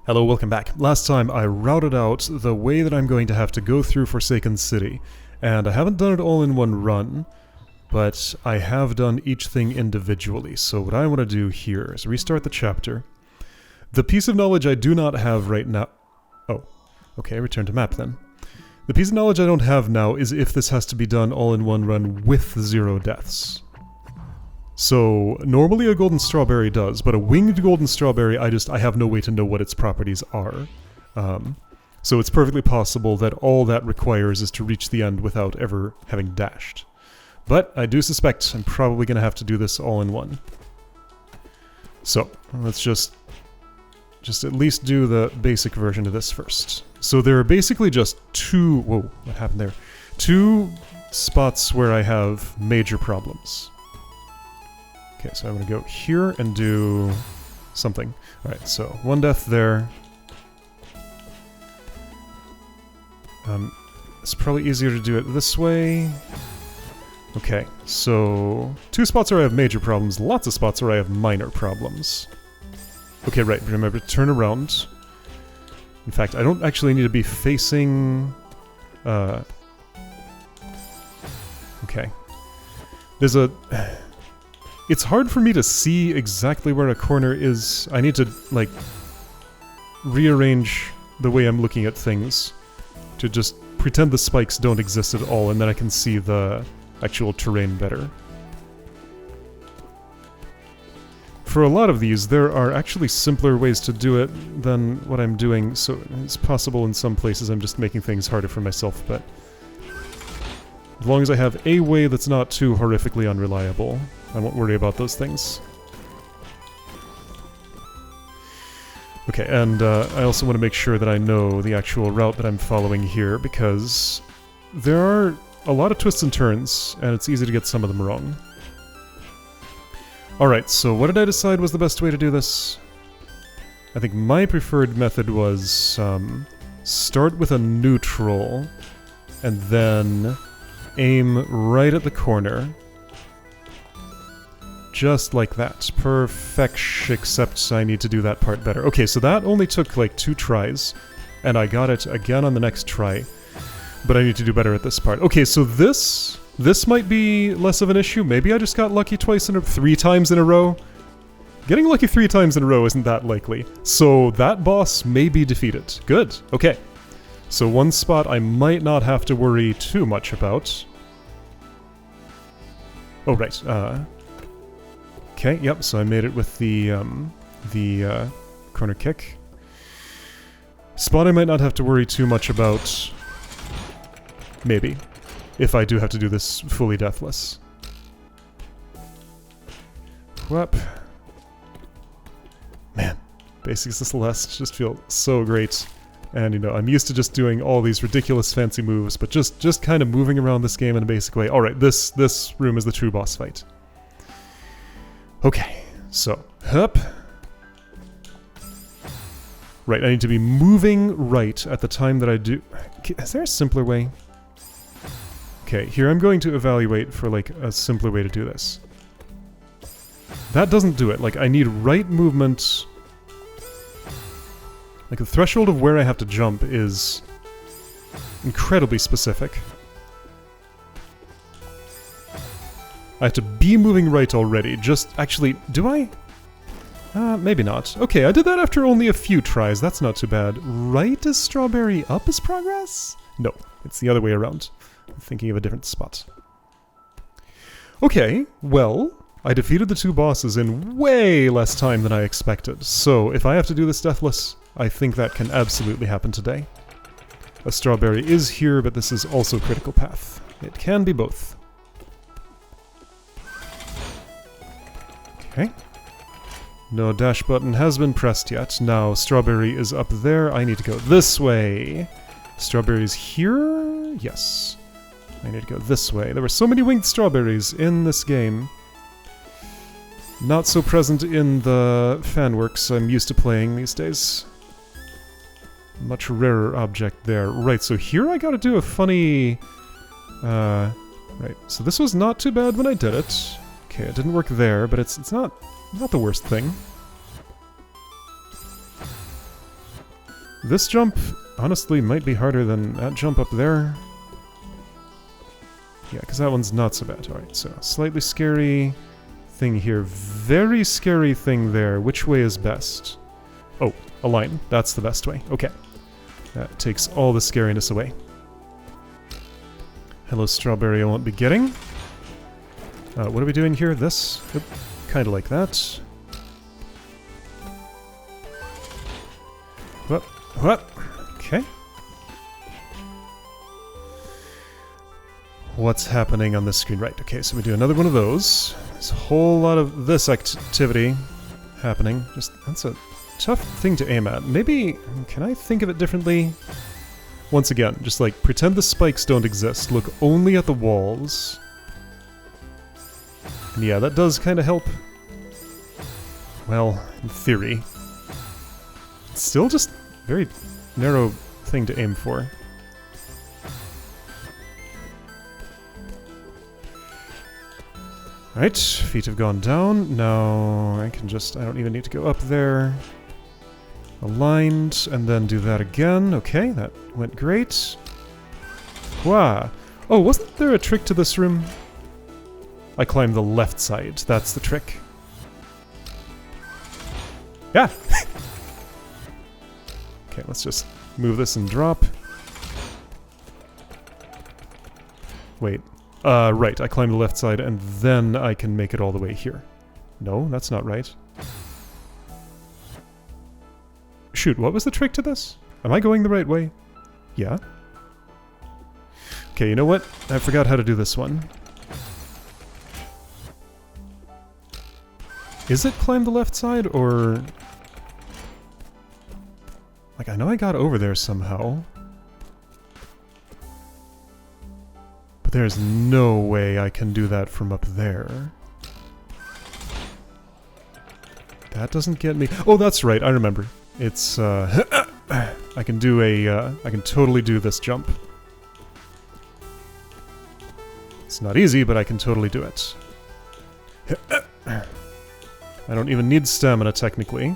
Hello, welcome back. Last time I routed out the way that I'm going to have to go through Forsaken City, and I haven't done it all in one run, but I have done each thing individually. So what I want to do here is restart the chapter. The piece of knowledge I do not have right now... Oh, okay, return to map then. The piece of knowledge I don't have now is if this has to be done all in one run with 0 deaths. So, normally a golden strawberry does, but a winged golden strawberry, I have no way to know what its properties are. So it's perfectly possible that all that requires is to reach the end without ever having dashed. But I do suspect I'm probably going to have to do this all in one. So, let's just at least do the basic version of this first. So there are basically just two... Whoa, what happened there? Two spots where I have major problems. Okay, so I'm going to go here and do something. Alright, so 1 death there. It's probably easier to do it this way. Okay, so 2 spots where I have major problems, lots of spots where I have minor problems. Okay, right, remember to turn around. In fact, I don't actually need to be facing... Okay. There's a... It's hard for me to see exactly where a corner is. I need to, like, rearrange the way I'm looking at things to just pretend the spikes don't exist at all, and then I can see the actual terrain better. For a lot of these, there are actually simpler ways to do it than what I'm doing, so it's possible in some places I'm just making things harder for myself, but as long as I have a way that's not too horrifically unreliable, I won't worry about those things. Okay, and I also want to make sure that I know the actual route that I'm following here, because there are a lot of twists and turns, and it's easy to get some of them wrong. Alright, so what did I decide was the best way to do this? I think my preferred method was start with a neutral, and then aim right at the corner. Just like that. Perfect, except I need to do that part better. Okay, so that only took like 2 tries, and I got it again on the next try. But I need to do better at this part. Okay, so this might be less of an issue. Maybe I just got lucky 3 times in a row. Getting lucky 3 times in a row isn't that likely. So that boss may be defeated. Good, okay. So 1 spot I might not have to worry too much about. Oh, right, okay, yep, so I made it with the corner kick. Spot I might not have to worry too much about. Maybe. If I do have to do this fully deathless. Whoop. Man, Basics of Celeste just feel so great. And, you know, I'm used to just doing all these ridiculous fancy moves, but just kind of moving around this game in a basic way. Alright, this room is the true boss fight. Okay, so, hup. Right, I need to be moving right at the time that I do... Is there a simpler way? Okay, here I'm going to evaluate for, like, a simpler way to do this. That doesn't do it. Like, I need right movement... Like, the threshold of where I have to jump is incredibly specific. I have to be moving right already. Just, actually, do I? Maybe not. Okay, I did that after only a few tries. That's not too bad. Right is strawberry, up is progress? No, it's the other way around. I'm thinking of a different spot. Okay, well, I defeated the 2 bosses in way less time than I expected. So, if I have to do this deathless, I think that can absolutely happen today. A strawberry is here, but this is also critical path. It can be both. Okay. No dash button has been pressed yet. Now, strawberry is up there. I need to go this way. Strawberry is here? Yes. I need to go this way. There were so many winged strawberries in this game. Not so present in the fanworks I'm used to playing these days. Much rarer object there. Right, so here I gotta do a funny... right, so this was not too bad when I did it. Okay, it didn't work there, but it's not the worst thing. This jump, honestly, might be harder than that jump up there. Yeah, because that one's not so bad. Alright, so slightly scary thing here. Very scary thing there. Which way is best? Oh, a line. That's the best way. Okay. That takes all the scariness away. Hello, strawberry I won't be getting. What are we doing here? This? Yep. Kind of like that. What? Okay. What's happening on this screen? Right, okay, so we do another one of those. There's a whole lot of this activity happening. That's a tough thing to aim at. Maybe, can I think of it differently? Once again, just like, pretend the spikes don't exist. Look only at the walls. And yeah, that does kind of help. Well, in theory. It's still just very narrow thing to aim for. Alright, feet have gone down. Now I can just, I don't even need to go up there. Aligned, and then do that again. Okay, that went great. Wow. Oh, wasn't there a trick to this room? I climbed the left side. That's the trick. Yeah! Okay, let's just move this and drop. Wait. Right, I climb the left side and then I can make it all the way here. No, that's not right. Shoot, what was the trick to this? Am I going the right way? Yeah. Okay, you know what? I forgot how to do this one. Is it climb the left side, or... Like, I know I got over there somehow. But there's no way I can do that from up there. That doesn't get me... Oh, that's right, I remember. It's, I can do a, I can totally do this jump. It's not easy, but I can totally do it. I don't even need stamina, technically.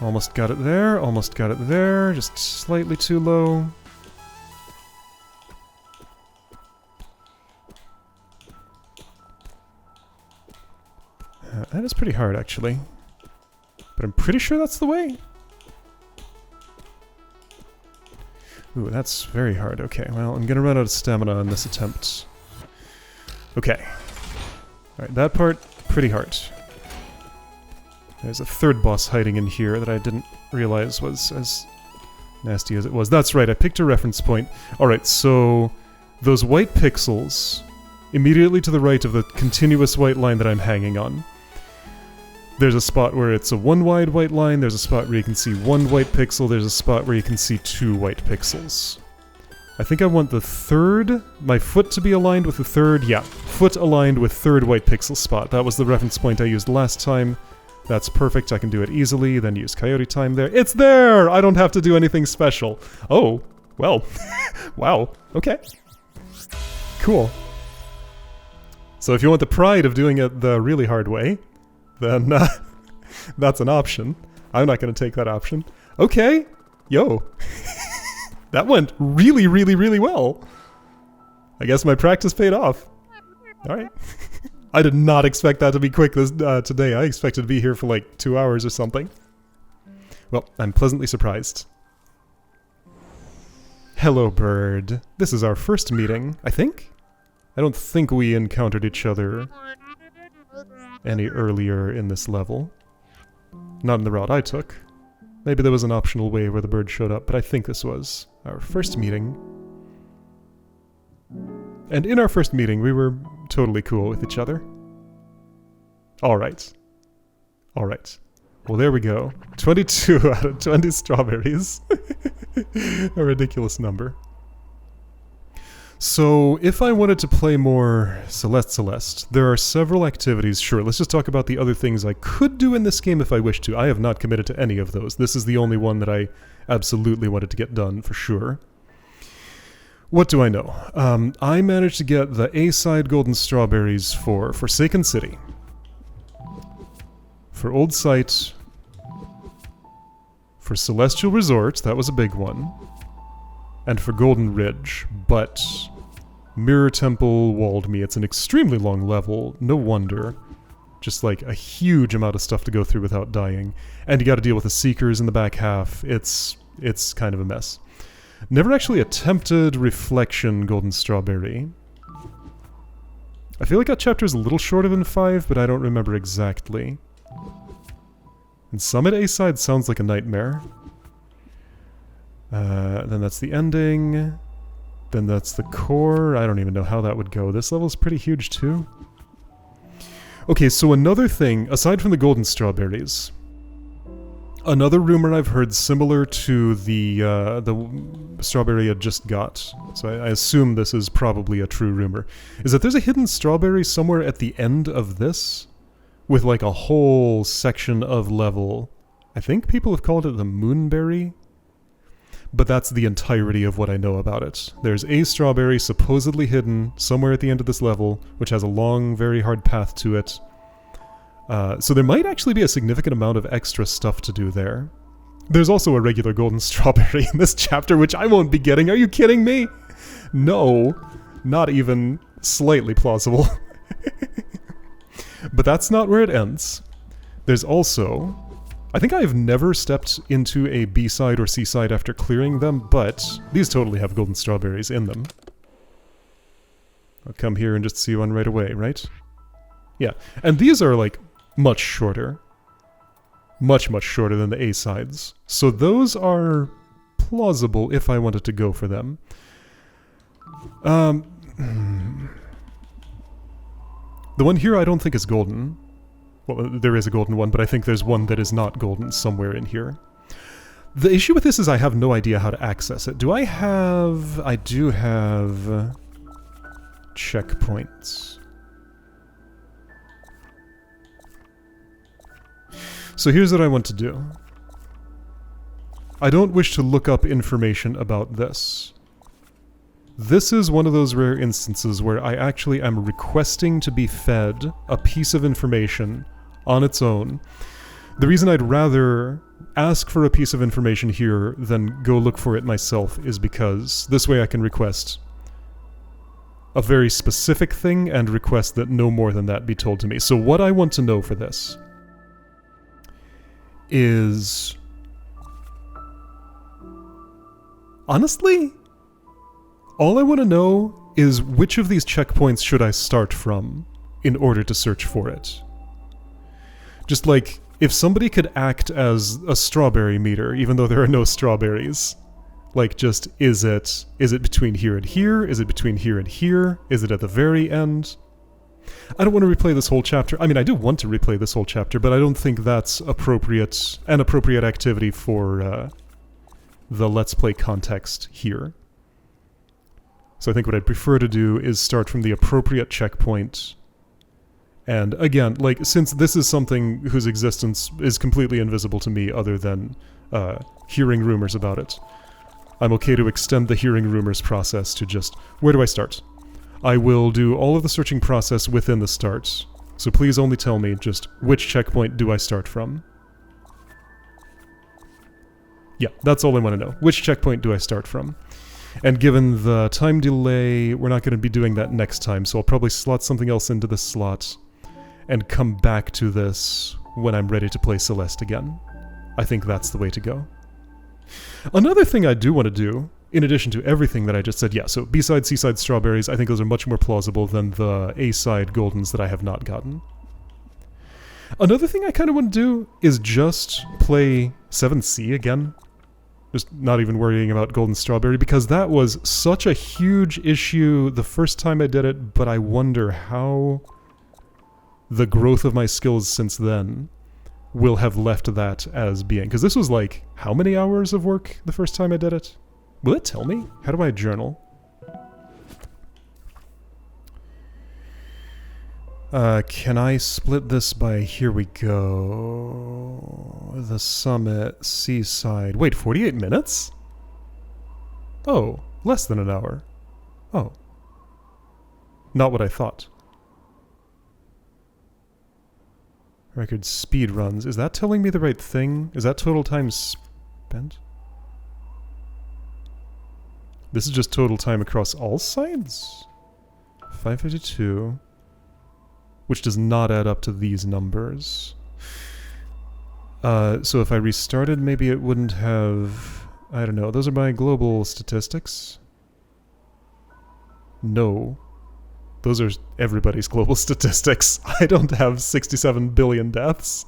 Almost got it there, almost got it there, just slightly too low. That is pretty hard, actually. But I'm pretty sure that's the way. Ooh, that's very hard. Okay, well, I'm gonna run out of stamina on this attempt. Okay. Alright, that part, pretty hard. There's a third boss hiding in here that I didn't realize was as nasty as it was. That's right, I picked a reference point. Alright, so those white pixels immediately to the right of the continuous white line that I'm hanging on. There's a spot where it's a one wide white line, there's a spot where you can see one white pixel, there's a spot where you can see two white pixels. I think I want the third, my foot to be aligned with the third, yeah, foot aligned with third white pixel spot. That was the reference point I used last time. That's perfect, I can do it easily, then use coyote time there. It's there! I don't have to do anything special. Oh, well, wow, okay. Cool. So if you want the pride of doing it the really hard way, then that's an option. I'm not going to take that option. Okay, yo. That went really, really, really well. I guess my practice paid off. Alright. I did not expect that to be quick today. I expected to be here for like 2 hours or something. Well, I'm pleasantly surprised. Hello, bird. This is our first meeting, I think? I don't think we encountered each other any earlier in this level. Not in the route I took. Maybe there was an optional way where the bird showed up, but I think this was our first meeting. And in our first meeting, we were totally cool with each other. Alright. Alright. Well, there we go. 22 out of 20 strawberries. A ridiculous number. So, if I wanted to play more Celeste, there are several activities. Sure, let's just talk about the other things I could do in this game if I wish to. I have not committed to any of those. This is the only one that I absolutely wanted to get done, for sure. What do I know? I managed to get the A-side golden strawberries for Forsaken City. For Old Site, for Celestial Resort, that was a big one. And for Golden Ridge, but Mirror Temple walled me. It's an extremely long level, no wonder. Just like a huge amount of stuff to go through without dying. And you gotta deal with the Seekers in the back half. It's kind of a mess. Never actually attempted Reflection Golden Strawberry. I feel like that chapter is a little shorter than 5, but I don't remember exactly. And Summit A-side sounds like a nightmare. Then that's the ending. Then that's the core. I don't even know how that would go. This level's pretty huge too. Okay, so another thing, aside from the golden strawberries, another rumor I've heard similar to the strawberry I just got, so I assume this is probably a true rumor, is that there's a hidden strawberry somewhere at the end of this, with like a whole section of level. I think people have called it the Moonberry, but that's the entirety of what I know about it. There's a strawberry supposedly hidden somewhere at the end of this level, which has a long, very hard path to it. So there might actually be a significant amount of extra stuff to do there. There's also a regular golden strawberry in this chapter, which I won't be getting. Are you kidding me? No, not even slightly plausible. But that's not where it ends. There's also... I think I've never stepped into a B-side or C-side after clearing them, but these totally have golden strawberries in them. I'll come here and just see one right away, right? Yeah, and these are like much shorter. Much, much shorter than the A-sides. So those are plausible if I wanted to go for them. The one here I don't think is golden. Well, there is a golden one, but I think there's one that is not golden somewhere in here. The issue with this is I have no idea how to access it. I do have checkpoints. So here's what I want to do. I don't wish to look up information about this. This is one of those rare instances where I actually am requesting to be fed a piece of information on its own. The reason I'd rather ask for a piece of information here than go look for it myself is because this way I can request a very specific thing and request that no more than that be told to me. So what I want to know for this is... honestly, all I want to know is which of these checkpoints should I start from in order to search for it. Just like, if somebody could act as a strawberry meter, even though there are no strawberries, like just, is it between here and here? Is it between here and here? Is it at the very end? I don't want to replay this whole chapter. I mean, I do want to replay this whole chapter, but I don't think that's an appropriate activity for the Let's Play context here. So I think what I'd prefer to do is start from the appropriate checkpoint. And again, like, since this is something whose existence is completely invisible to me other than hearing rumors about it, I'm okay to extend the hearing rumors process to just, where do I start? I will do all of the searching process within the start. So please only tell me just which checkpoint do I start from. Yeah, that's all I want to know. Which checkpoint do I start from? And given the time delay, we're not going to be doing that next time, so I'll probably slot something else into this slot and come back to this when I'm ready to play Celeste again. I think that's the way to go. Another thing I do want to do, in addition to everything that I just said, yeah, so B-side, C-side strawberries, I think those are much more plausible than the A-side goldens that I have not gotten. Another thing I kind of want to do is just play 7C again. Just not even worrying about golden strawberry, because that was such a huge issue the first time I did it, but I wonder how the growth of my skills since then will have left that as being. Because this was like, how many hours of work the first time I did it? Will it tell me? How do I journal? Can I split this by, here we go, the summit, seaside, wait, 48 minutes? Oh, less than an hour. Oh. Not what I thought. Record speed runs, is that telling me the right thing? Is that total time bend. This is just total time across all sides? 552. Which does not add up to these numbers. So if I restarted, maybe it wouldn't have... I don't know. Those are my global statistics. No. Those are everybody's global statistics. I don't have 67 billion deaths.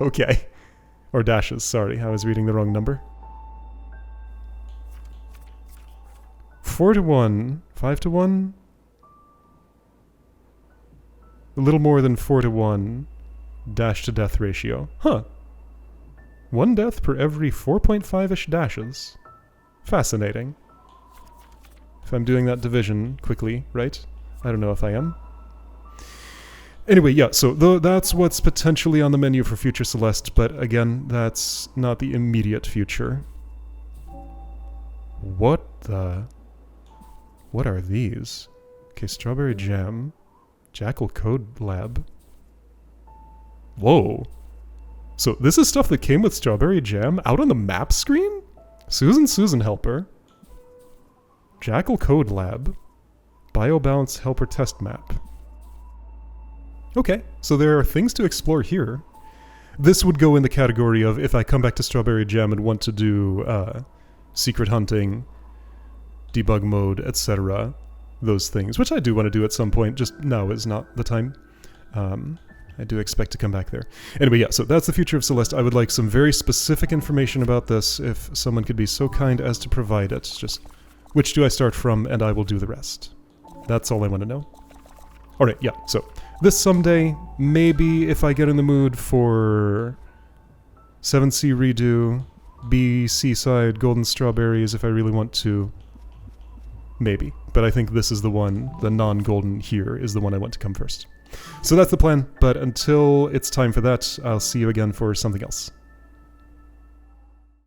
Okay. Or dashes, sorry. I was reading the wrong number. 4 to 1. 5 to 1? A little more than 4 to 1 dash to death ratio. Huh. 1 death per every 4.5-ish dashes. Fascinating. If I'm doing that division quickly, right? I don't know if I am. Anyway, yeah, so that's what's potentially on the menu for future Celeste, but again, that's not the immediate future. What are these? Okay, strawberry jam. Jackal Code Lab. Whoa. So this is stuff that came with strawberry jam out on the map screen? Susan Helper. Jackal Code Lab. Biobalance Helper Test Map. Okay, so there are things to explore here. This would go in the category of if I come back to Strawberry Jam and want to do secret hunting, debug mode, etc. Those things, which I do want to do at some point, just now is not the time. I do expect to come back there. Anyway, yeah, so that's the future of Celeste. I would like some very specific information about this, if someone could be so kind as to provide it. Just, which do I start from, and I will do the rest. That's all I want to know. Alright, yeah, so this someday, maybe if I get in the mood for 7C redo, B Seaside Golden Strawberries if I really want to. Maybe. But I think this is the one, the non-golden here, is the one I want to come first. So that's the plan, but until it's time for that, I'll see you again for something else.